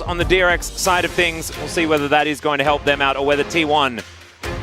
on the DRX side of things. We'll see whether that is going to help them out or whether T1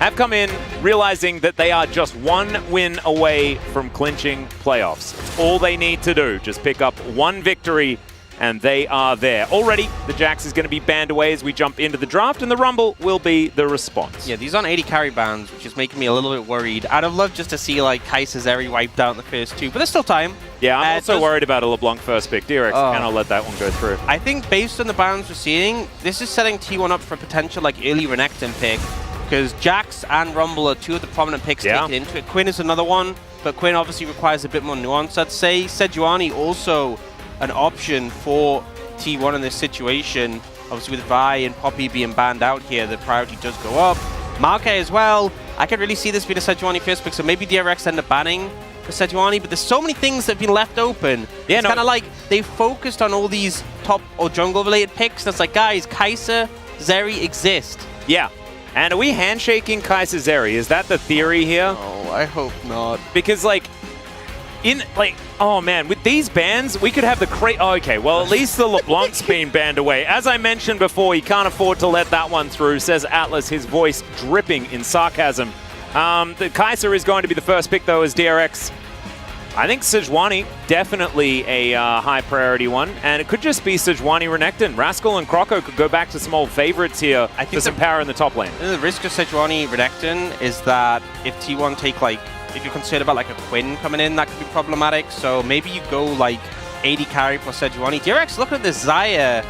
have come in realizing that they are just one win away from clinching playoffs. All they need to do, just pick up one victory, and they are there. Already, the Jax is going to be banned away as we jump into the draft, and the Rumble will be the response. Yeah, these aren't 80 carry bans, which is making me a little bit worried. I'd have loved just to see, like, Kai'Sa Zeri wiped out in the first two, but there's still time. Yeah, I'm also worried about a LeBlanc first pick. DRX cannot let that one go through. I think based on the bans we're seeing, this is setting T1 up for a potential, like, early Renekton pick, because Jax and Rumble are two of the prominent picks taken into it. Quinn is another one, but Quinn obviously requires a bit more nuance, I'd say. Sejuani also an option for T1 in this situation. Obviously with Vi and Poby being banned out here, the priority does go up. Maokai as well. I can really see this being a Sejuani first pick, so maybe DRX end up banning for Sejuani, but there's so many things that have been left open. Yeah, it's kind of like they focused on all these top or jungle related picks. That's like, guys, Kai'Sa, Zeri exist. Yeah. And are we handshaking Kai'Sa Zeri? Is that the theory here? Oh, I hope not. Because oh man, with these bans, we could have the okay, well, at least the LeBlanc's been banned away. As I mentioned before, he can't afford to let that one through, says Atlas, his voice dripping in sarcasm. The Kai'Sa is going to be the first pick, though, as DRX. I think Sejuani, definitely a high priority one, and it could just be Sejuani Renekton. Rascal and Croco could go back to some old favorites here for some power in the top lane. The risk of Sejuani Renekton is that if T1 take, like, if you're concerned about like a Quinn coming in, that could be problematic. So maybe you go like 80 carry plus Sejuani. DRX, look at this Xayah.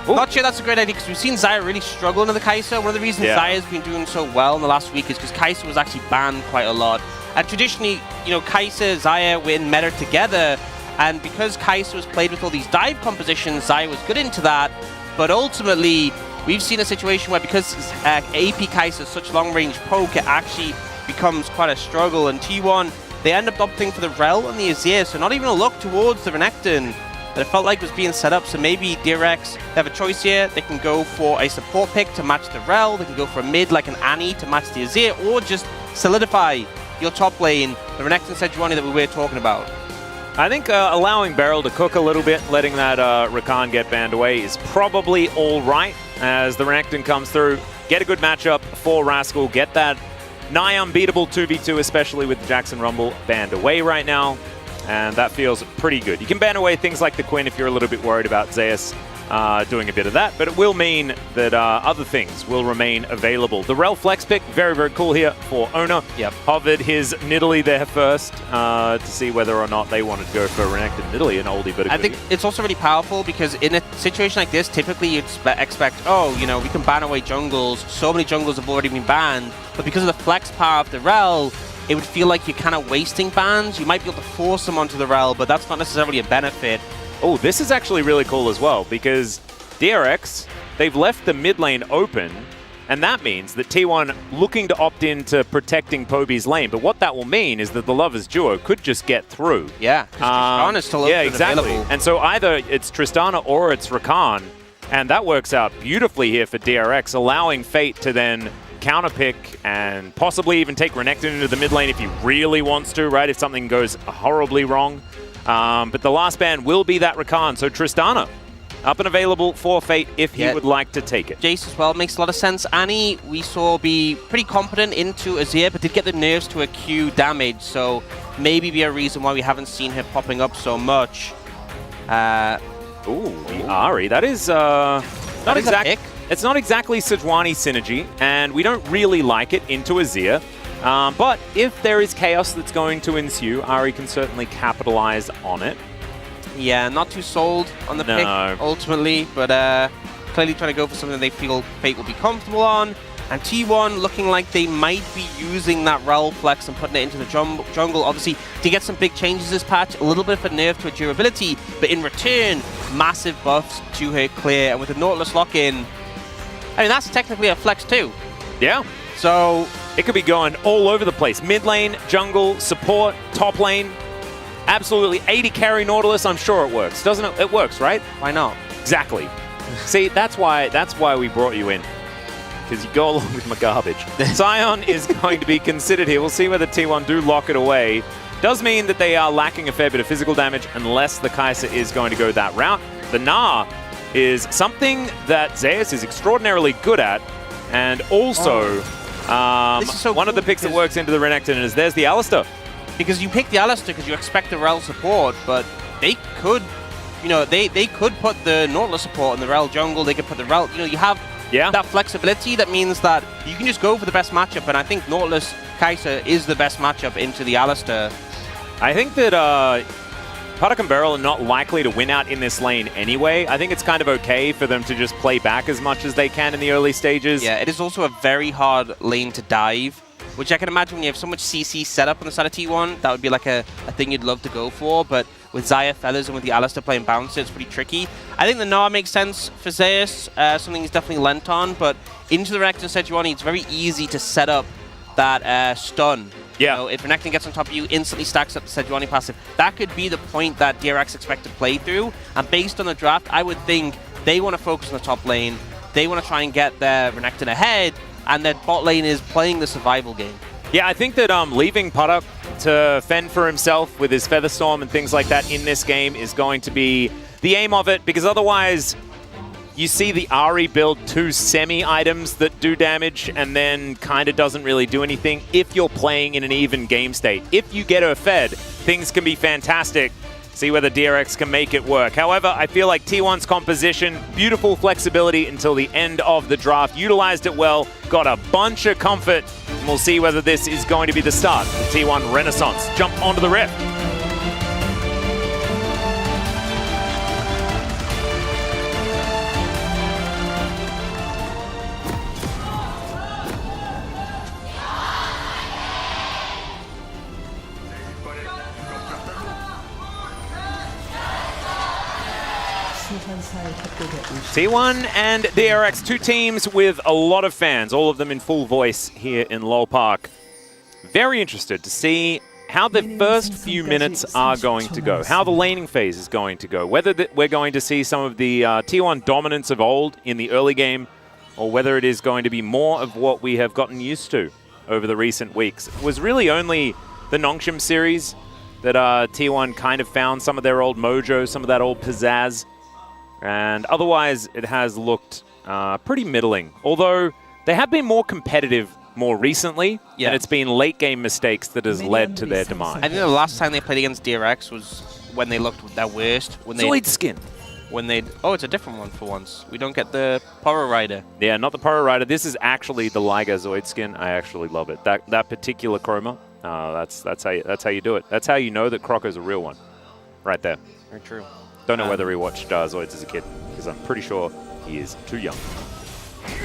Not sure that's a great idea because we've seen Xayah really struggle into the Kai'Sa. One of the reasons Xayah's been doing so well in the last week is because Kai'Sa was actually banned quite a lot. And traditionally, you know, Kai'Sa, Xayah were in meta together. And because Kai'Sa was played with all these dive compositions, Xayah was good into that. But ultimately, we've seen a situation where because AP Kai'Sa is such long-range poke, it actually becomes quite a struggle, and T1, they end up opting for the Rel and the Azir, so not even a look towards the Renekton that it felt like was being set up. So maybe DRX, they have a choice here. They can go for a support pick to match the Rel, they can go for a mid like an Annie to match the Azir, or just solidify your top lane, the Renekton Sejuani that we were talking about. I think allowing Beryl to cook a little bit, letting that Rakan get banned away is probably all right as the Renekton comes through. Get a good matchup for Rascal, get that nigh unbeatable 2v2, especially with the Jackson Rumble banned away right now, and that feels pretty good. You can ban away things like the Quinn if you're a little bit worried about Zeus doing a bit of that, but it will mean that other things will remain available. The Rel flex pick, very, very cool here for Oner. Yep. Hovered his Nidalee there first to see whether or not they wanted to go for Renekton Nidalee, an oldie but a goodie. I think it's also really powerful because in a situation like this, typically you'd expect, oh, you know, we can ban away jungles. So many jungles have already been banned, but because of the flex power of the Rel, it would feel like you're kind of wasting bans. You might be able to force them onto the Rel, but that's not necessarily a benefit. Oh, this is actually really cool as well, because DRX, they've left the mid lane open, and that means that T1 looking to opt into protecting Poby's lane. But what that will mean is that the Lovers duo could just get through. Yeah, because Tristana's still open and available. And so either it's Tristana or it's Rakan, and that works out beautifully here for DRX, allowing Fate to then counterpick and possibly even take Renekton into the mid lane if he really wants to, right? If something goes horribly wrong. But the last ban will be that Rakan, so Tristana up and available for Fate if he would like to take it. Jace as well makes a lot of sense. Annie, we saw be pretty competent into Azir, but did get the nerfs to a Q damage, so maybe be a reason why we haven't seen her popping up so much. Ooh, the Ahri. That is not exactly. It's not exactly Sejuani synergy, and we don't really like it into Azir. But if there is chaos that's going to ensue, Ahri can certainly capitalize on it. Yeah, not too sold on the pick ultimately, but clearly trying to go for something they feel Fate will be comfortable on. And T1 looking like they might be using that Rel flex and putting it into the jungle, obviously, to get some big changes this patch. A little bit of a nerf to her durability, but in return, massive buffs to her clear. And with the Nautilus lock-in, I mean, that's technically a flex too. Yeah. So it could be going all over the place. Mid lane, jungle, support, top lane. Absolutely 80 carry Nautilus, I'm sure it works. Doesn't it? It works, right? Why not? Exactly. See, that's why we brought you in. Because you go along with my garbage. Sion is going to be considered here. We'll see whether T1 do lock it away. Does mean that they are lacking a fair bit of physical damage unless the Kai'Sa is going to go that route. The Gnar is something that Zeus is extraordinarily good at, and also one of the picks that works into the Renekton is there's the Alistar. Because you pick the Alistar because you expect the Rel support, but they could, you know, they could put the Nautilus support in the Rel jungle, they could put the Rel, you know, you have that flexibility that means that you can just go for the best matchup, and I think Nautilus Kai'Sa is the best matchup into the Alistar. I think that Puddock and Beryl are not likely to win out in this lane anyway. I think it's kind of okay for them to just play back as much as they can in the early stages. Yeah, it is also a very hard lane to dive, which I can imagine when you have so much CC set up on the side of T1, that would be like a thing you'd love to go for, but with Xayah Feathers and with the Alistar playing Bouncer, it's pretty tricky. I think the Noah makes sense for Zeus, something he's definitely lent on, but into the Renekton Sejuani, it's very easy to set up that stun. Yeah. You know, if Renekton gets on top of you, instantly stacks up the Sejuani passive. That could be the point that DRX expect to play through, and based on the draft, I would think they want to focus on the top lane, they want to try and get their Renekton ahead, and their bot lane is playing the survival game. Yeah, I think that leaving Puddock to fend for himself with his Featherstorm and things like that in this game is going to be the aim of it, because otherwise you see the Ahri build 2 semi-items that do damage and then kind of doesn't really do anything if you're playing in an even game state. If you get her fed, things can be fantastic. See whether DRX can make it work. However, I feel like T1's composition, beautiful flexibility until the end of the draft, utilized it well, got a bunch of comfort, and we'll see whether this is going to be the start of the T1 Renaissance. Jump onto the Rift. T1 and DRX, 2 teams with a lot of fans, all of them in full voice here in Lowell Park. Very interested to see how the first few minutes are going to go, how the laning phase is going to go, whether we're going to see some of the T1 dominance of old in the early game, or whether it is going to be more of what we have gotten used to over the recent weeks. It was really only the Nongshim series that T1 kind of found some of their old mojo, some of that old pizzazz. And otherwise, it has looked pretty middling. Although, they have been more competitive more recently, and it's been late-game mistakes that has led to their demise. I think the last time they played against DRX was when they looked their worst. Zoid skin. Oh, it's a different one for once. We don't get the Poro Rider. Yeah, not the Poro Rider. This is actually the Liga Zoid skin. I actually love it. That particular chroma, that's how you do it. That's how you know that Crocco's a real one. Right there. Very true. Don't know whether he watched Zoids as a kid, because I'm pretty sure he is too young.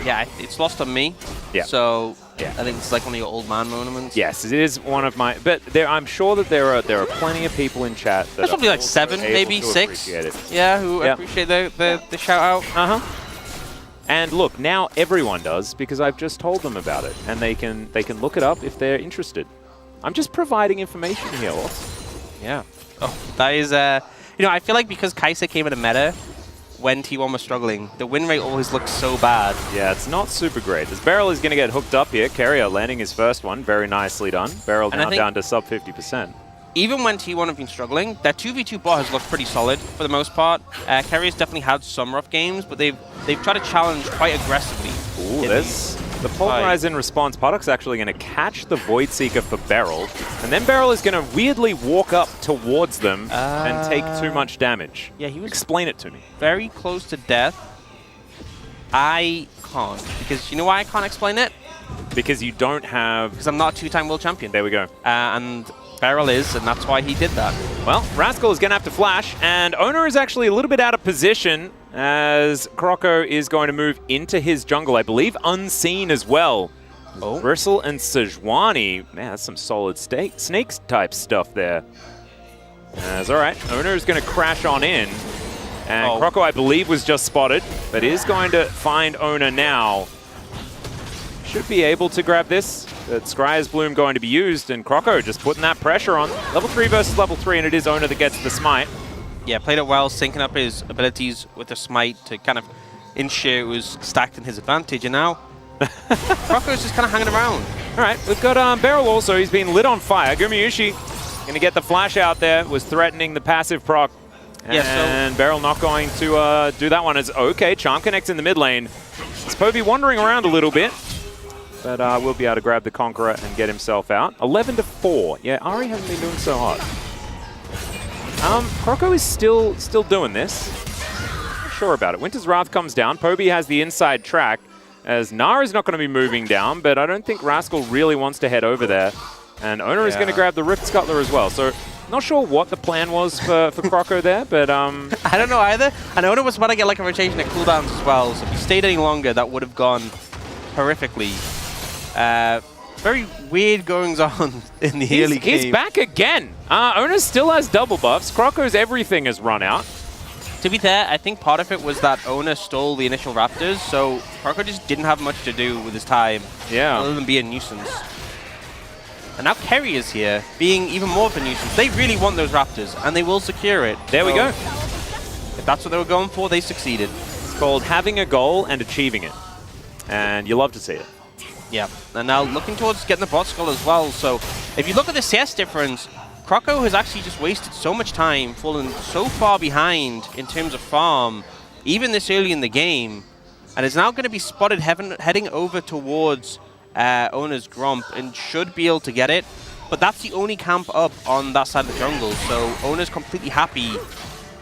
Yeah, it's lost on me. Yeah. So I think it's like one of your old man moments. Yes, it is one of my. But I'm sure that there are plenty of people in chat that there's probably like 7, maybe 6. Yeah, who appreciate the shout out. And look, now everyone does, because I've just told them about it, and they can look it up if they're interested. I'm just providing information here. Yeah. Oh, that is you know, I feel like because Kai'Sa came in a meta when T1 was struggling, the win rate always looks so bad. Yeah, it's not super great. As Beryl is going to get hooked up here, Keria landing his first one. Very nicely done. Beryl now down to sub 50%. Even when T1 have been struggling, their 2v2 bot has looked pretty solid for the most part. Keria's definitely had some rough games, but they've tried to challenge quite aggressively. Ooh, there's the Pulverize in response. Puddock's actually going to catch the Void Seeker for Beryl, and then Beryl is going to weirdly walk up towards them and take too much damage. Yeah, he was Explain it to me. Very close to death. I can't, because you know why I can't explain it? Because you don't have... Because I'm not a 2-time world champion. There we go. And Beryl is, and that's why he did that. Well, Rascal is going to have to flash, and Oner is actually a little bit out of position as Crocco is going to move into his jungle, I believe unseen as well. Oh. Bristle and Sejuani, man, that's some solid snakes type stuff there. All right, Oner is going to crash on in, and Crocco, I believe, was just spotted, but is going to find Oner now. Should be able to grab this. But Scryer's Bloom going to be used, and Crocco just putting that pressure on. Level 3 versus level 3, and it is Oner that gets the smite. Yeah, played it well, syncing up his abilities with the smite to kind of ensure it was stacked in his advantage, and now Crocco's just kind of hanging around. All right, we've got Beryl also. He's been lit on fire. Gumayusi going to get the flash out there, was threatening the passive proc. And Beryl not going to do that one. As okay, Charm connects in the mid lane. It's Poby wandering around a little bit, but will be able to grab the Conqueror and get himself out. 11-4. Yeah, Ari hasn't been doing so hot. Croco is still doing this. Not sure about it. Winter's Wrath comes down. Poby has the inside track, as Nara's not going to be moving down, but I don't think Rascal really wants to head over there. And Oner is going to grab the Rift Scuttler as well. So not sure what the plan was for Croco there, but I don't know either. And Oner was about to get like a rotation at cooldowns as well, so if he stayed any longer, that would have gone horrifically. Very weird goings on in the early game. He's back again. Oner still has double buffs. Croco's everything has run out. To be fair, I think part of it was that Oner stole the initial Raptors, so Croco just didn't have much to do with his time, other than be a nuisance. And now Keria's here, being even more of a nuisance. They really want those Raptors, and they will secure it. There we go. If that's what they were going for, they succeeded. It's called having a goal and achieving it. And you love to see it. Yeah, and now looking towards getting the bot skull as well. So if you look at the CS difference, Croco has actually just wasted so much time, fallen so far behind in terms of farm, even this early in the game, and is now going to be spotted heading over towards Oner's Gromp and should be able to get it. But that's the only camp up on that side of the jungle, so Oner's completely happy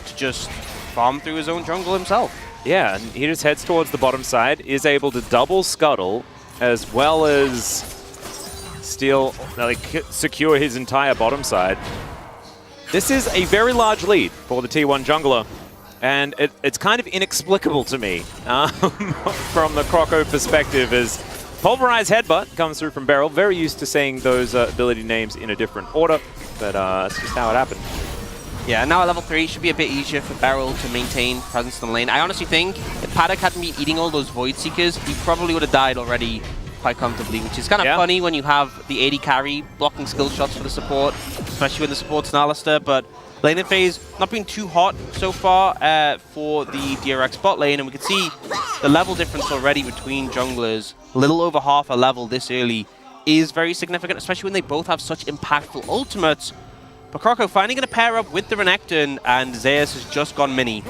to just farm through his own jungle himself. Yeah, and he just heads towards the bottom side, is able to double scuttle, as well as secure his entire bottom side. This is a very large lead for the T1 jungler, and it's kind of inexplicable to me from the Croco perspective, as Pulverized Headbutt comes through from Beryl. Very used to saying those ability names in a different order, but that's just how it happened. Yeah, and now at level 3, it should be a bit easier for Beryl to maintain presence in the lane. I honestly think if Paddock hadn't been eating all those Void Seekers, he probably would have died already quite comfortably, which is kind of funny when you have the AD carry blocking skill shots for the support, especially when the support's an Alistair. But laning phase not been too hot so far for the DRX bot lane, and we can see the level difference already between junglers. A little over half a level this early is very significant, especially when they both have such impactful ultimates. But Croco finally going to pair up with the Renekton, and Zeus has just gone mini.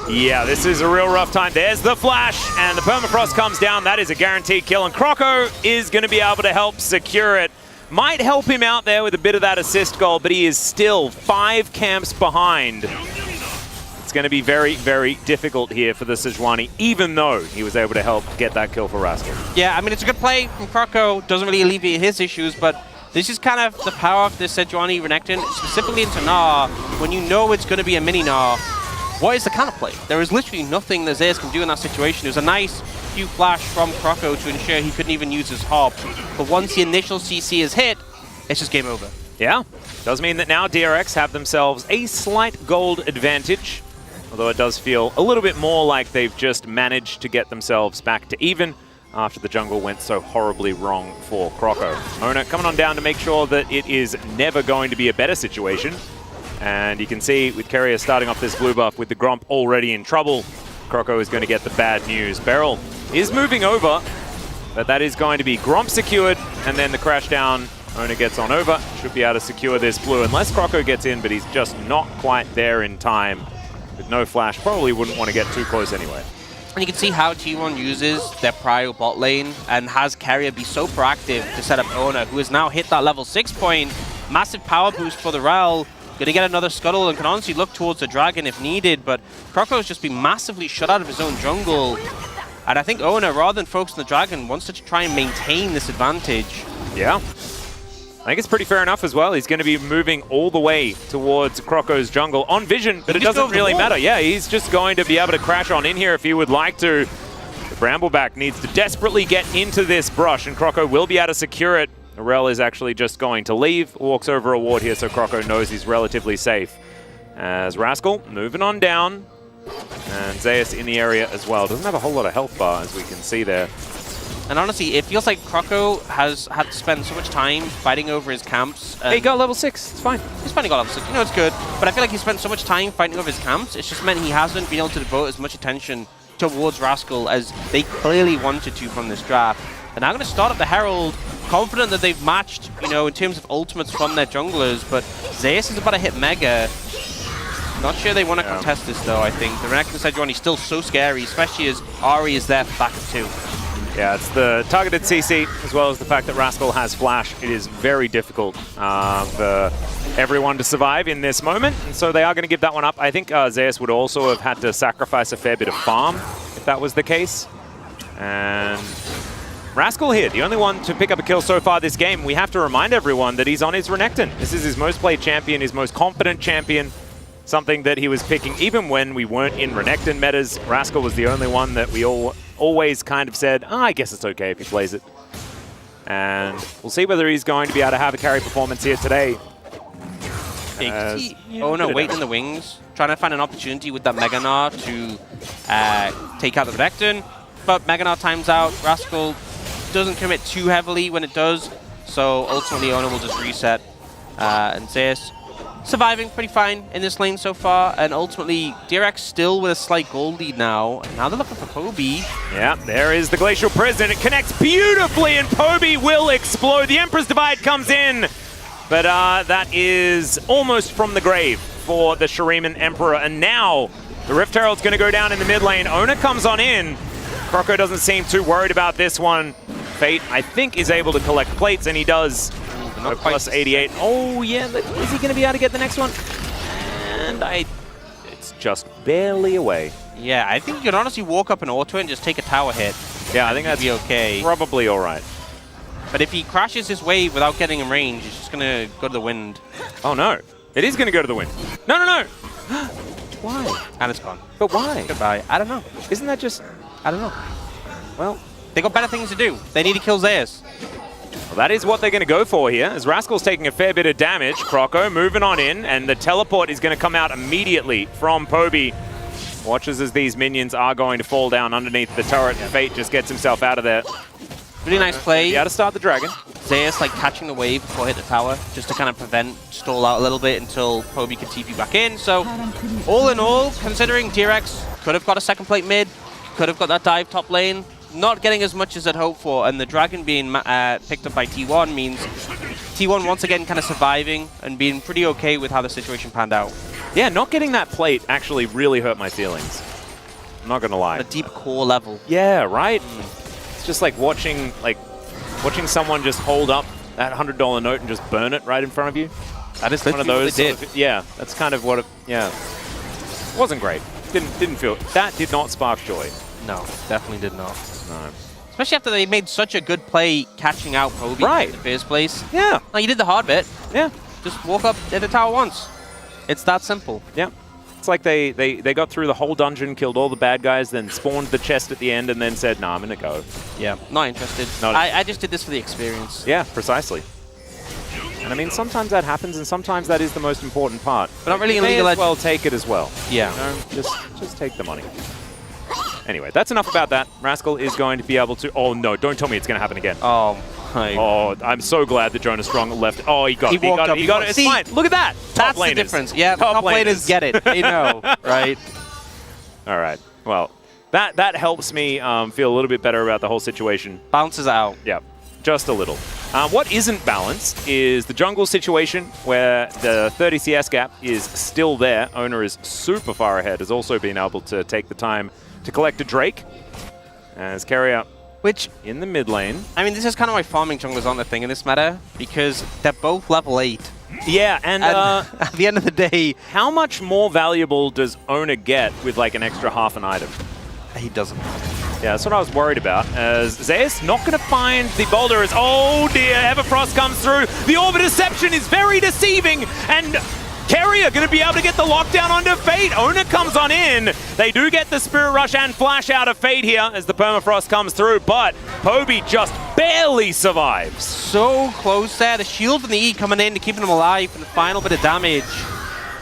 Yeah, this is a real rough time. There's the flash, and the permafrost comes down. That is a guaranteed kill, and Croco is going to be able to help secure it. Might help him out there with a bit of that assist goal, but he is still 5 camps behind. It's going to be very, very difficult here for the Sejuani, even though he was able to help get that kill for Rascal. Yeah, I mean, it's a good play from Croco. Doesn't really alleviate his issues, but this is kind of the power of the Sejuani Renekton, specifically into Gnar. When you know it's going to be a mini Gnar, what is the counterplay? There is literally nothing that Zeus can do in that situation. It was a nice few flash from Croco to ensure he couldn't even use his hop. But once the initial CC is hit, it's just game over. Yeah, does mean that now DRX have themselves a slight gold advantage. Although it does feel a little bit more like they've just managed to get themselves back to even after the jungle went so horribly wrong for Croco. Oner coming on down to make sure that it is never going to be a better situation. And you can see with Keria starting off this blue buff with the Gromp already in trouble, Croco is going to get the bad news. Beryl is moving over, but that is going to be Gromp secured, and then the crash down. Oner gets on over, should be able to secure this blue unless Croco gets in, but he's just not quite there in time. With no flash, probably wouldn't want to get too close anyway. And you can see how T1 uses their prio bot lane and has Keria be so proactive to set up Oner, who has now hit that level 6 point. Massive power boost for the Rel. Going to get another scuttle and can honestly look towards the dragon if needed, but Croco's just been massively shut out of his own jungle. And I think Oner, rather than focus on the dragon, wants to try and maintain this advantage. Yeah. I think it's pretty fair enough as well. He's going to be moving all the way towards Croco's jungle on vision, but it doesn't really matter. Yeah, he's just going to be able to crash on in here if he would like to. The Brambleback needs to desperately get into this brush, and Croco will be able to secure it. Rel is actually just going to leave. Walks over a ward here, so Croco knows he's relatively safe. As Rascal moving on down, and Zeus in the area as well. Doesn't have a whole lot of health bar, as we can see there. And honestly, it feels like Croco has had to spend so much time fighting over his camps. Hey, he got level 6. It's fine. He's finally got level 6. You know, it's good. But I feel like he spent so much time fighting over his camps, it's just meant he hasn't been able to devote as much attention towards Rascal as they clearly wanted to from this draft. And now going to start up the Herald, confident that they've matched, you know, in terms of ultimates from their junglers. But Zeus is about to hit Mega. Not sure they want to contest this, though, I think. The Renekton Sejuani is still so scary, especially as Ahri is there for backup too. Yeah, it's the targeted CC, as well as the fact that Rascal has Flash. It is very difficult for everyone to survive in this moment, and so they are going to give that one up. I think Zeus would also have had to sacrifice a fair bit of farm, if that was the case. And Rascal here, the only one to pick up a kill so far this game. We have to remind everyone that he's on his Renekton. This is his most played champion, his most confident champion. Something that he was picking even when we weren't in Renekton metas. Rascal was the only one that we always kind of said, I guess it's okay if he plays it. And we'll see whether he's going to be able to have a carry performance here today. Oh no, waiting in the wings. Trying to find an opportunity with that Mega Gnar to take out the Renekton. But Mega Gnar times out. Rascal doesn't commit too heavily when it does. So ultimately Oner will just reset. And Zeus surviving pretty fine in this lane so far, and ultimately DRX still with a slight gold lead now. Now they're looking for Poby. Yeah, there is the Glacial Prison. It connects beautifully, and Poby will explode. The Emperor's Divide comes in, but that is almost from the grave for the Shuriman Emperor. And now the Rift Herald's going to go down in the mid lane. Oner comes on in. Croco doesn't seem too worried about this one. Fate, I think, is able to collect plates, and he does. Plus 88. Oh, yeah. Is he going to be able to get the next one? And it's just barely away. Yeah, I think you can honestly walk up and auto and just take a tower hit. Yeah, I think that's be okay. Probably all right. But if he crashes his wave without getting in range, he's just going to go to the wind. Oh, no. It is going to go to the wind. No, no, no. Why? And it's gone. But why? Goodbye. I don't know. Isn't that just... I don't know. Well, they got better things to do. They need to kill Zeus. Well, that is what they're going to go for here, as Rascal's taking a fair bit of damage. Croco moving on in, and the teleport is going to come out immediately from Poby. Watches as these minions are going to fall down underneath the turret. Fate just gets himself out of there. Really nice play. Yeah, to start the dragon. Zeus like catching the wave before it hit the tower, just to kind of stall out a little bit until Poby can TP back in. So, all in all, considering DRX could have got a second plate mid, could have got that dive top lane, not getting as much as I'd hoped for, and the dragon being picked up by T1 means T1 once again kind of surviving and being pretty okay with how the situation panned out. Yeah, not getting that plate actually really hurt my feelings. I'm not gonna lie. At a deep core level. Yeah, right? It's just like watching someone just hold up that $100 note and just burn it right in front of you. That is one of those. What they did. Yeah, that's kind of what it, yeah. It wasn't great. Didn't feel, that did not spark joy. No, definitely did not. No. Especially after they made such a good play catching out Poby in the first place. Yeah. Like, you did the hard bit. Yeah. Just walk up at the tower once. It's that simple. Yeah. It's like they got through the whole dungeon, killed all the bad guys, then spawned the chest at the end, and then said, nah, I'm going to go. Yeah, not interested. I just did this for the experience. Yeah, precisely. And I mean, sometimes that happens, and sometimes that is the most important part. But not really in League of Legends. Well, take it as well. Yeah. You know, just take the money. Anyway, that's enough about that. Rascal is going to be able to... Oh, no, don't tell me it's going to happen again. Oh, oh, I'm so glad that Jonas Strong left. Oh, he got it. He got it. It's See, fine. Look at that. That's the difference. Yeah, top laners get it. They know, right? All right. Well, that helps me feel a little bit better about the whole situation. Balances out. Yeah, just a little. What isn't balanced is the jungle situation, where the 30 CS gap is still there. Oner is super far ahead, has also been able to take the time to collect a Drake. As Keria, which in the mid lane. I mean, this is kind of why farming junglers aren't a thing in this meta, because they're both level 8. Yeah, and at the end of the day, how much more valuable does Oner get with like an extra half an item? He doesn't. Yeah, that's what I was worried about. As Zeus not going to find the boulder as, oh dear, Everfrost comes through. The Orb of Deception is very deceiving, and Keria going to be able to get the lockdown onto Fate. Oner comes on in. They do get the Spirit Rush and Flash out of Fate here as the Permafrost comes through, but Poby just barely survives. So close there. The shield from the E coming in to keeping him alive for the final bit of damage.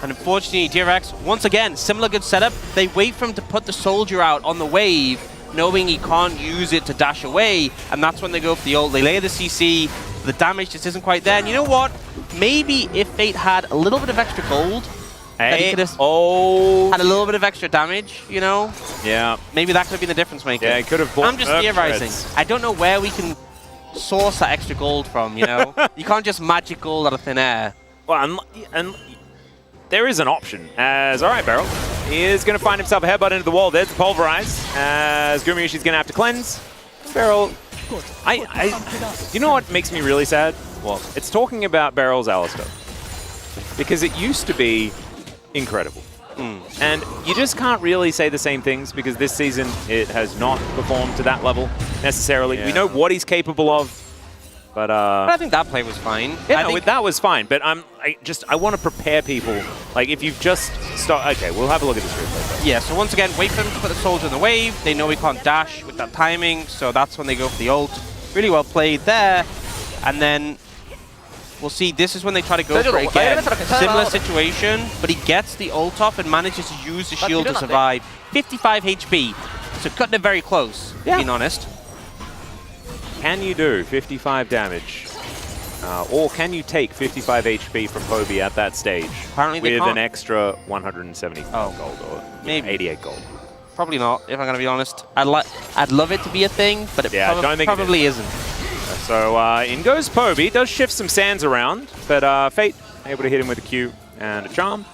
And unfortunately, DRX, once again, similar good setup. They wait for him to put the soldier out on the wave, knowing he can't use it to dash away, and that's when they go for the ult. They lay the CC. The damage just isn't quite there. And you know what? Maybe if Fate had a little bit of extra gold, he could have had a little bit of extra damage, you know? Yeah. Maybe that could have been the difference maker. Yeah, he could have bought I'm just theorizing. I don't know where we can source that extra gold from, you know? You can't just magic gold out of thin air. Well, and there is an option. As, all right, Beryl is going to find himself a headbutt into the wall. There's the Pulverize, as Gumayusi's going to have to cleanse. Beryl, you know what makes me really sad? Well, it's talking about Beryl's Alistar. Because it used to be incredible. And you just can't really say the same things because this season it has not performed to that level necessarily. Yeah. We know what he's capable of, but I think that play was fine. Yeah, no, that was fine. But I want to prepare people. Like if you've just started, okay, we'll have a look at this replay. Yeah. So once again, wait for them to put the soldier in the wave. They know we can't dash with that timing, so that's when they go for the ult. Really well played there, and then. We'll see, this is when they try to go for it again. Similar situation, but he gets the ult off and manages to use the shield to survive. 55 HP, so cutting it very close, being honest. Can you do 55 damage? Or can you take 55 HP from Poby at that stage? Apparently they with can't. An extra 170 gold or maybe 88 gold? Probably not, if I'm going to be honest. I'd love it to be a thing, but it probably isn't. So in goes Poby, does shift some sands around, but Fate able to hit him with a Q and a charm.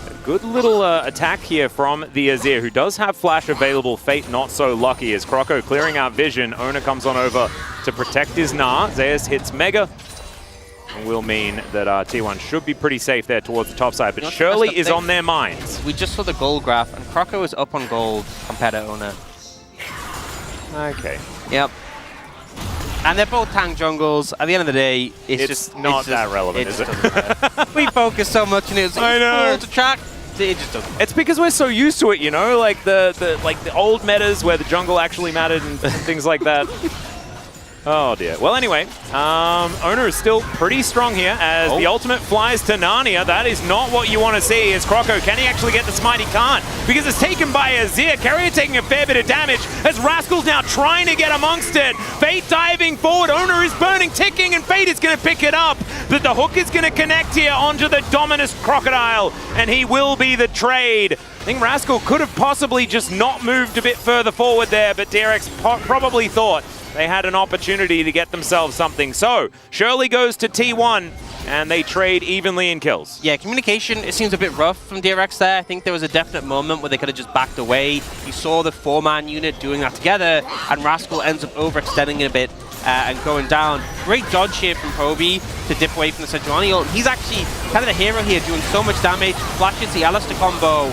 A good little attack here from the Azir, who does have flash available. Fate not so lucky as Croco clearing out vision. Oner comes on over to protect his Gnar. Zeus hits Mega. And will mean that T1 should be pretty safe there towards the top side, but Shirley is on their minds. We just saw the gold graph, and Croco is up on gold compared to Oner. Okay. Yep. And they're both tank jungles. At the end of the day, it's not that relevant, is it? We focus so much on it. It's cool to track. It just doesn't. It's because we're so used to it, you know, like the old metas where the jungle actually mattered and things like that. Oh dear. Well, anyway, Oner is still pretty strong here as the ultimate flies to Narnia. That is not what you want to see. Is Croco, can he actually get the smite? He can't, because it's taken by Azir. Keria taking a fair bit of damage as Rascal's now trying to get amongst it. Fate diving forward. Oner is burning, ticking, and Fate is going to pick it up. But the hook is going to connect here onto the Dominus Crocodile, and he will be the trade. I think Rascal could have possibly just not moved a bit further forward there, but DRX probably thought they had an opportunity to get themselves something. So, Shirley goes to T1, and they trade evenly in kills. Yeah, communication, it seems a bit rough from DRX there. I think there was a definite moment where they could have just backed away. You saw the 4-man unit doing that together, and Rascal ends up overextending it a bit and going down. Great dodge here from Poby to dip away from the Sejuani ult. He's actually kind of the hero here, doing so much damage, flashes the Alistar combo,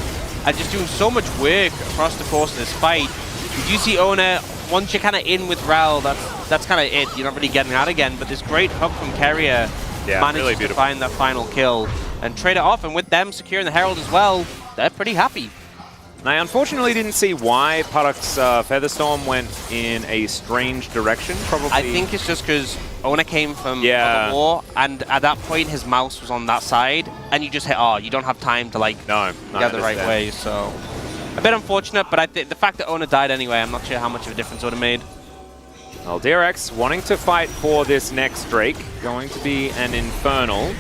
and just doing so much work across the course of this fight. You do see Oner, once you're kind of in with Rel, that's kind of it. You're not really getting out again, but this great hook from Keria manages to find that final kill and trade it off, and with them securing the Herald as well, they're pretty happy. I unfortunately didn't see why Puddock's Featherstorm went in a strange direction, probably. I think it's just because Oner came from the war, and at that point his mouse was on that side, and you just hit R. You don't have time to like get the right way, so a bit unfortunate, but I think the fact that Oner died anyway, I'm not sure how much of a difference it would have made. Well, DRX wanting to fight for this next Drake, going to be an Infernal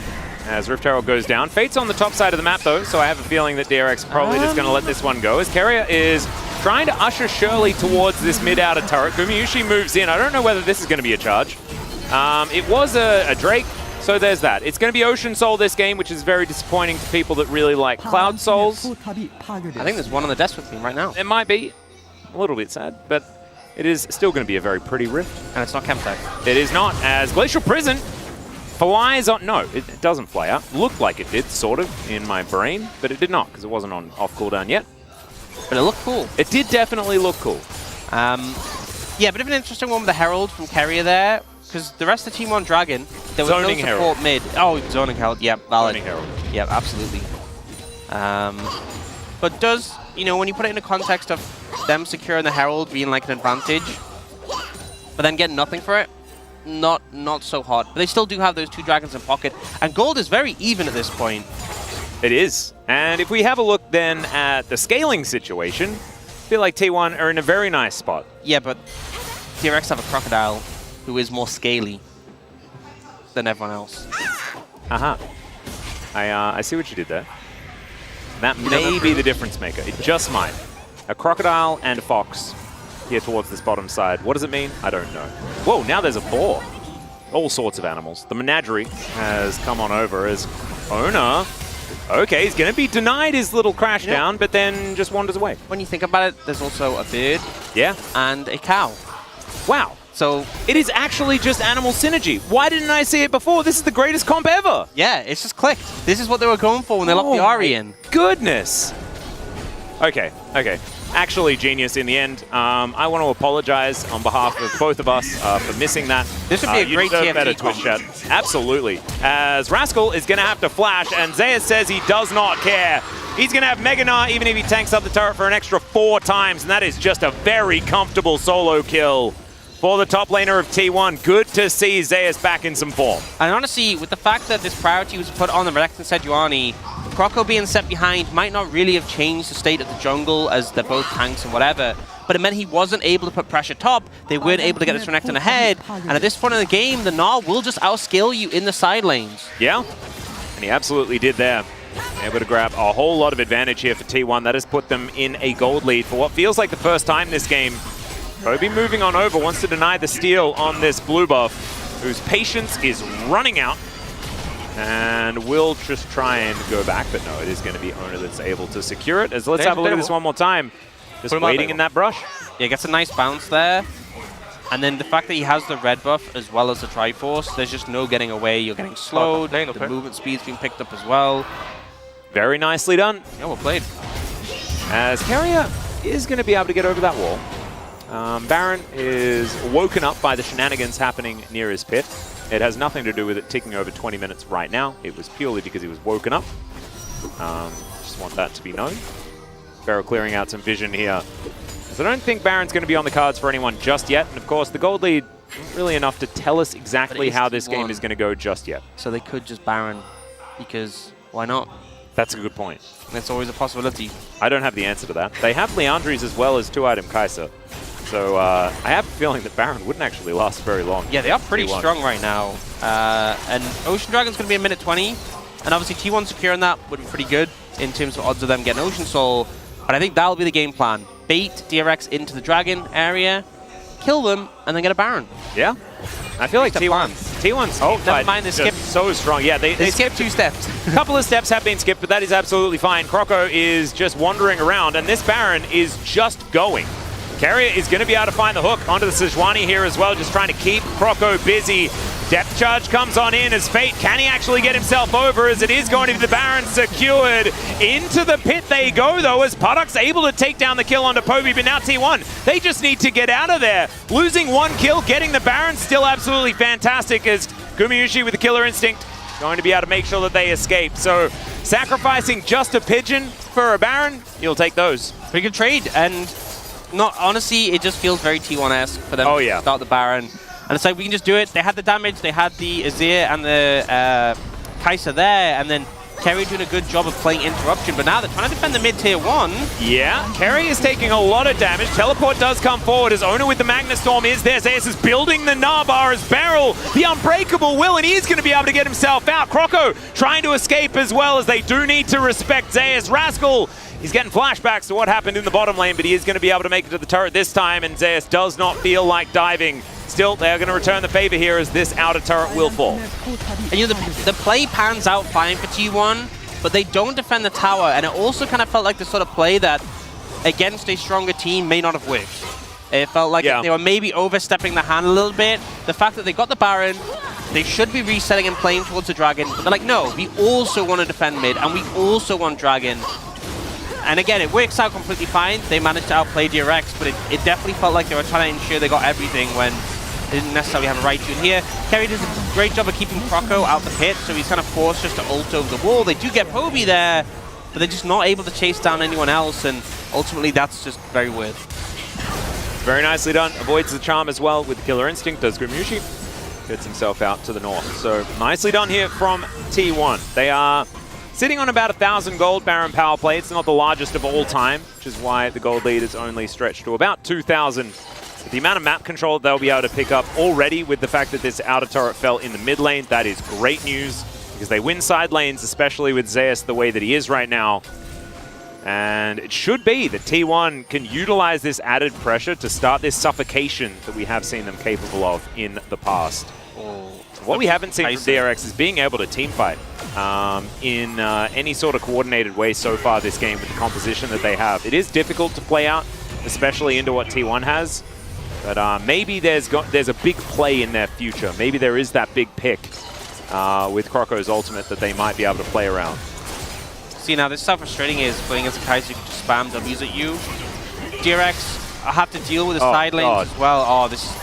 as Rift Herald goes down. Fate's on the top side of the map though, so I have a feeling that DRX probably just going to let this one go, as Keria is trying to usher Shirley towards this mid-outer turret. Gumayusi moves in. I don't know whether this is going to be a charge. It was a Drake, so there's that. It's going to be Ocean Soul this game, which is very disappointing to people that really like Cloud Souls. I think there's one on the desk with me right now. It might be. A little bit sad, but it is still going to be a very pretty Rift. And it's not Chemtech. It is not, as Glacial Prison flies on. No, it doesn't fly out. Looked like it did, sort of, in my brain, but it did not, because it wasn't on off cooldown yet. But it looked cool. It did definitely look cool. Yeah, bit of an interesting one with the Herald from Keria there, because the rest of Team 1 Dragon, there was Zoning no support Herald. mid. Oh, Zoning Herald, yep, valid. Zoning Herald. Yep, absolutely. But does, you know, when you put it in the context of them securing the Herald being like an advantage, but then getting nothing for it, not so hot. But they still do have those 2 dragons in pocket, and gold is very even at this point. It is. And if we have a look then at the scaling situation, I feel like T1 are in a very nice spot. Yeah, but DRX have a Crocodile who is more scaly than everyone else. I see what you did there. That may be the difference maker. It just might. A Crocodile and a Fox here towards this bottom side. What does it mean? I don't know. Whoa, now there's a boar. All sorts of animals. The menagerie has come on over as Oner Okay, he's going to be denied his little crash down, but then just wanders away. When you think about it, there's also a bird and a cow. Wow. So it is actually just animal synergy. Why didn't I see it before? This is the greatest comp ever. Yeah, it's just clicked. This is what they were going for when they locked the Ari in. Goodness. Okay. Actually genius in the end. I want to apologize on behalf of both of us for missing that. This would be a great TFT Twitch chat. Absolutely. As Rascal is going to have to flash, and Zeus says he does not care. He's going to have Mega Gnar even if he tanks up the turret for an extra 4 times, and that is just a very comfortable solo kill for the top laner of T1. Good to see Zeus back in some form. And honestly, with the fact that this priority was put on the Reactant Sejuani, Croco being set behind might not really have changed the state of the jungle, as they're both tanks and whatever, but it meant he wasn't able to put pressure top. They weren't able to get this Renekton ahead, and at this point in the game, the Gnar will just outskill you in the side lanes. Yeah, and he absolutely did there. Able to grab a whole lot of advantage here for T1. That has put them in a gold lead for what feels like the first time this game. Poby moving on over, wants to deny the steal on this blue buff, whose patience is running out. And will just try and go back, but no, it is going to be Oner that's able to secure it. As let's have a look at this one more time. Just waiting in that brush. Yeah, gets a nice bounce there. And then the fact that he has the red buff as well as the Triforce, there's just no getting away. You're getting slowed. The movement speed's being picked up as well. Very nicely done. Yeah, well played. As Keria is going to be able to get over that wall. Baron is woken up by the shenanigans happening near his pit. It has nothing to do with it ticking over 20 minutes right now. It was purely because he was woken up. Just want that to be known. Barrow clearing out some vision here. So I don't think Baron's going to be on the cards for anyone just yet. And of course, the gold lead isn't really enough to tell us exactly how this game is going to go just yet. So they could just Baron, because why not? That's a good point. That's always a possibility. I don't have the answer to that. They have Leandries as well as 2-item Kai'Sa. So I have a feeling that Baron wouldn't actually last very long. Yeah, they are pretty strong right now. And Ocean Dragon's going to be a minute 20. And obviously T1 securing that would be pretty good in terms of odds of them getting Ocean Soul. But I think that'll be the game plan. Bait DRX into the Dragon area, kill them, and then get a Baron. Yeah. I feel like T1's never mind, they skipped so strong. Yeah, they skipped 2 steps. A couple of steps have been skipped, but that is absolutely fine. Croco is just wandering around, and this Baron is just going. Keria is going to be able to find the hook onto the Sejuani here as well, just trying to keep Croco busy. Depth charge comes on in as Fate. Can he actually get himself over, as it is going to be the Baron secured? Into the pit they go, though, as Puddock's able to take down the kill onto Poby, but now T1, they just need to get out of there. Losing 1 kill, getting the Baron, still absolutely fantastic, as Gumayusi with the killer instinct going to be able to make sure that they escape. So sacrificing just a pigeon for a Baron, you'll take those. Pretty good trade, and honestly, it just feels very T1-esque for them to start the Baron. And it's like, we can just do it. They had the damage, they had the Azir and the Kai'Sa there, and then Keria doing a good job of playing interruption, but now they're trying to defend the mid-tier 1. Yeah, Keria is taking a lot of damage. Teleport does come forward as Oner with the Magna Storm is there. Zeus is building the Narbar as Beryl, the Unbreakable will, and he's going to be able to get himself out. Croco trying to escape as well, as they do need to respect Zeus. Rascal, he's getting flashbacks to what happened in the bottom lane, but he is going to be able to make it to the turret this time, and Zeus does not feel like diving. Still, they're going to return the favor here, as this outer turret will fall. And you know, the play pans out fine for T1, but they don't defend the tower, and it also kind of felt like the sort of play that against a stronger team may not have worked. It felt like they were maybe overstepping the hand a little bit. The fact that they got the Baron, they should be resetting and playing towards the Dragon, but they're like, no, we also want to defend mid, and we also want Dragon. And again, it works out completely fine. They managed to outplay DRX, but it definitely felt like they were trying to ensure they got everything when they didn't necessarily have a right tune here. Keria does a great job of keeping Croco out the pit, so he's kind of forced just to ult over the wall. They do get Poby there, but they're just not able to chase down anyone else, and ultimately that's just very weird. Very nicely done. Avoids the charm as well with the killer instinct, does Gumayusi. Gets himself out to the north. So nicely done here from T1. They are sitting on about 1,000 gold Baron power play. It's not the largest of all time, which is why the gold lead is only stretched to about 2,000. The amount of map control they'll be able to pick up already with the fact that this outer turret fell in the mid lane, that is great news, because they win side lanes, especially with Zeus the way that he is right now. And it should be that T1 can utilize this added pressure to start this suffocation that we have seen them capable of in the past. What we haven't seen from DRX is being able to team fight. in any sort of coordinated way so far this game with the composition that they have. It is difficult to play out, especially into what T1 has, but maybe there's a big play in their future. Maybe there is that big pick with Croco's ultimate that they might be able to play around. See, now this is how frustrating it is playing as a Kai'Sa who can just spam W's at you. DRX, I have to deal with the side lanes as well. Oh, this is...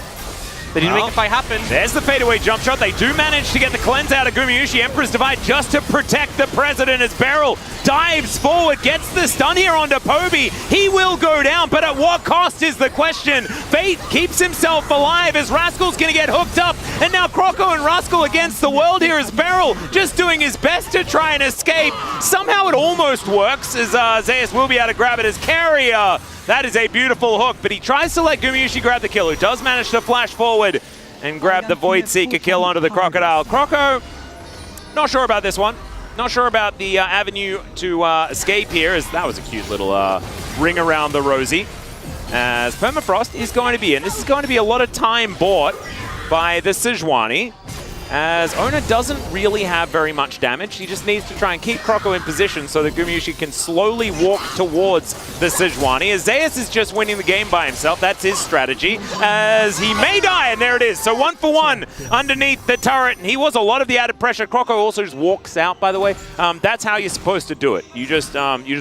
They didn't make the fight happen. There's the fadeaway jump shot. They do manage to get the cleanse out of Gumayusi. Emperor's Divide just to protect the President as Beryl dives forward, gets the stun here onto Poby. He will go down, but at what cost is the question? Fate keeps himself alive as Rascal's going to get hooked up. And now Croco and Rascal against the world here as Beryl just doing his best to try and escape. Somehow it almost works as Zeus will be able to grab it as Keria. That is a beautiful hook, but he tries to let Gumayusi grab the kill, who does manage to flash forward and grab the Void Seeker kill onto the Crocodile. Croco, not sure about this one. Not sure about the avenue to escape here, as that was a cute little ring around the rosy. As Permafrost is going to be in. This is going to be a lot of time bought by the Sejuani, as Oner doesn't really have very much damage. He just needs to try and keep Croco in position so that Gumayusi can slowly walk towards the Sejuani. As Zeus is just winning the game by himself. That's his strategy, as he may die, and there it is. So 1 for 1 underneath the turret, and he was a lot of the added pressure. Croco also just walks out, by the way. That's how you're supposed to do it. You just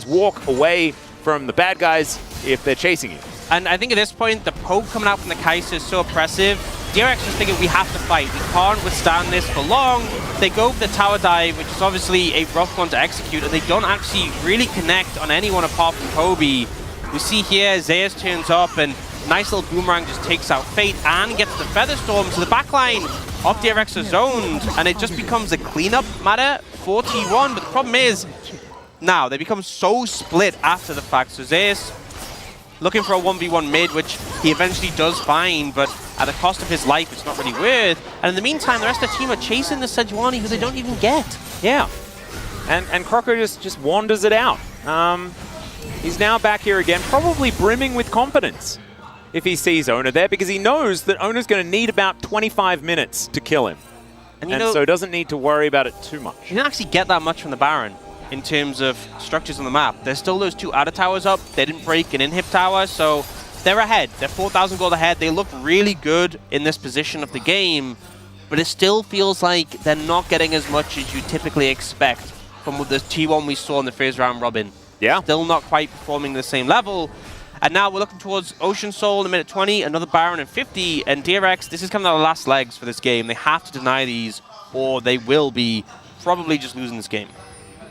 walk away from the bad guys if they're chasing you. And I think at this point, the poke coming out from the Kai'Sa is so oppressive. DRX is thinking, we have to fight. We can't withstand this for long. They go for the tower dive, which is obviously a rough one to execute, and they don't actually really connect on anyone apart from Poby. We see here, Zeus turns up, and nice little boomerang just takes out Fate and gets the Featherstorm. So the backline of DRX is zoned, and it just becomes a cleanup matter for T1. But the problem is, now they become so split after the fact. So Zeus looking for a 1v1 mid, which he eventually does find, but at the cost of his life, it's not really worth. And in the meantime, the rest of the team are chasing the Sejuani, who they don't even get. Yeah, and Croco just wanders it out. He's now back here again, probably brimming with confidence if he sees Oner there, because he knows that Oner's going to need about 25 minutes to kill him. And so doesn't need to worry about it too much. He didn't actually get that much from the Baron in terms of structures on the map. There's still those 2 outer towers up. They didn't break an inhib tower, so they're ahead. They're 4,000 gold ahead. They look really good in this position of the game, but it still feels like they're not getting as much as you typically expect from the T1 we saw in the first round robin. Yeah. Still not quite performing the same level. And now we're looking towards Ocean Soul in a minute 20, another Baron in 50, and DRX, this is kind of the last legs for this game. They have to deny these, or they will be probably just losing this game.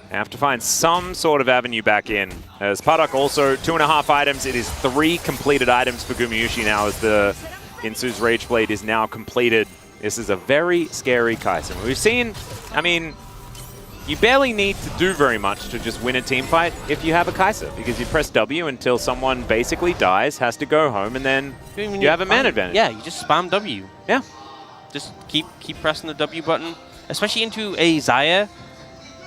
Have to find some sort of avenue back in. As Paddock also 2.5 items. It is 3 completed items for Gumayusi now as the Insu's Rage Blade is now completed. This is a very scary Kai'Sa. We've seen, I mean, you barely need to do very much to just win a team fight if you have a Kai'Sa, because you press W until someone basically dies, has to go home, and then you have a man advantage. Yeah, you just spam W. Yeah. Just keep pressing the W button, especially into a Xayah,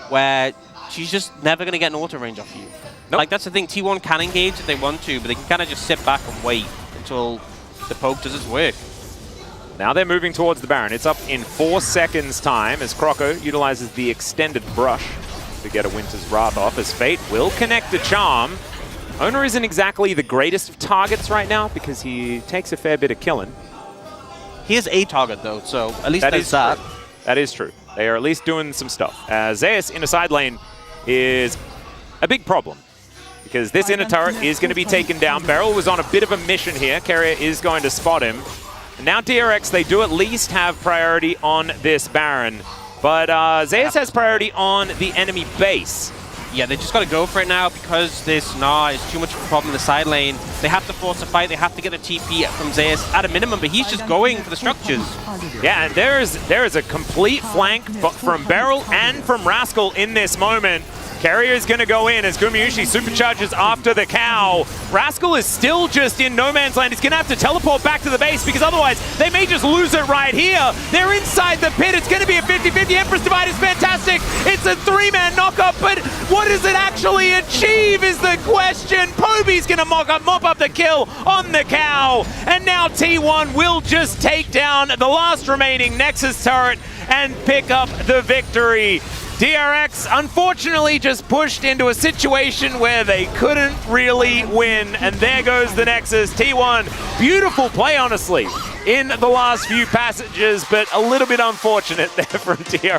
where she's just never going to get an auto range off you. Nope. Like, that's the thing. T1 can engage if they want to, but they can kind of just sit back and wait until the poke does its work. Now they're moving towards the Baron. It's up in 4 seconds time as Croco utilizes the extended brush to get a Winter's Wrath off, as Fate will connect a charm. Oner isn't exactly the greatest of targets right now because he takes a fair bit of killing. He is a target though, so at least there's that. That is true. They are at least doing some stuff. Zeus in a side lane is a big problem, because this inner turret is going to be taken down. Beryl was on a bit of a mission here. Keria is going to spot him. And now DRX, they do at least have priority on this Baron. But Zeus has priority on the enemy base. Yeah, they just got to go for it now, because this Gnar is too much of a problem in the side lane. They have to force a fight. They have to get the TP from Zeus at a minimum, but he's just going for the structures. Yeah, and there is a complete flank from Beryl and from Rascal in this moment. Keria is going to go in as Gumayusi supercharges after the cow. Rascal is still just in no man's land. He's going to have to teleport back to the base, because otherwise they may just lose it right here. They're inside the pit. It's going to be a 50-50. Empress Divide is fantastic. It's a 3-man knockup, but what does it actually achieve is the question. Poby's going to mop up the kill on the cow. And now T1 will just take down the last remaining Nexus turret and pick up the victory. DRX, unfortunately, just pushed into a situation where they couldn't really win, and there goes the Nexus. T1, beautiful play, honestly, in the last few passages, but a little bit unfortunate there from DRX.